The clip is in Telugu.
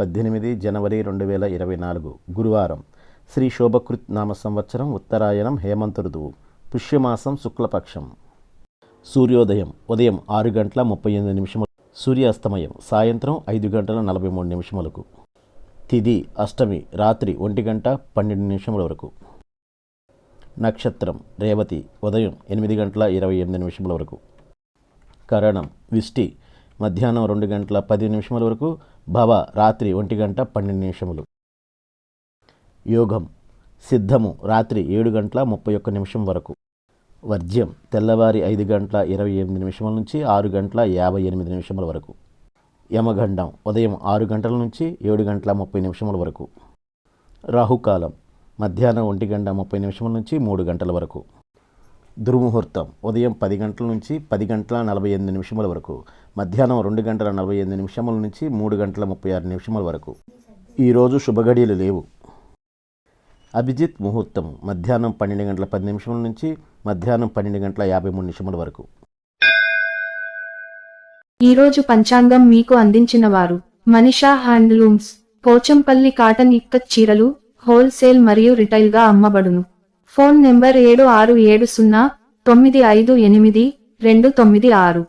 18 జనవరి 2024 గురువారం. శ్రీ శోభకృత్ నామ సంవత్సరం ఉత్తరాయణం హేమంత ఋతువు, పుష్యమాసం శుక్లపక్షం. సూర్యోదయం ఉదయం 6:38, సూర్యాస్తమయం సాయంత్రం 5:43. తిథి అష్టమి రాత్రి 1:12 వరకు. నక్షత్రం రేవతి ఉదయం 8:28 వరకు. కరణం విష్టి మధ్యాహ్నం 2:10 వరకు. భవ రాత్రి 1:12. యోగం సిద్ధము రాత్రి 7:31 వరకు. వర్జ్యం తెల్లవారి 5:28 నుంచి 6:58 వరకు. యమగండం ఉదయం 6 గంటల నుంచి 7:30 వరకు. రాహుకాలం మధ్యాహ్నం 1:30 నుంచి 3 గంటల వరకు. దుర్ముహూర్తం ఉదయం 10 గంటల నుంచి 10:48 వరకు. మధ్యాహ్నం 2:48 నుంచి 3:36 వరకు. ఈరోజు శుభగడియలు లేవు. అభిజిత్ ముహూర్తం మధ్యాహ్నం 12:10 నుంచి మధ్యాహ్నం 12:53 వరకు. ఈరోజు పంచాంగం మీకు అందించిన వారు మనీషా హ్యాండ్లూమ్స్, పోచంపల్లి. కాటన్ ఇక్కత్ చీరలు హోల్సేల్ మరియు రిటైల్గా అమ్మబడును. Phone number 7670958296.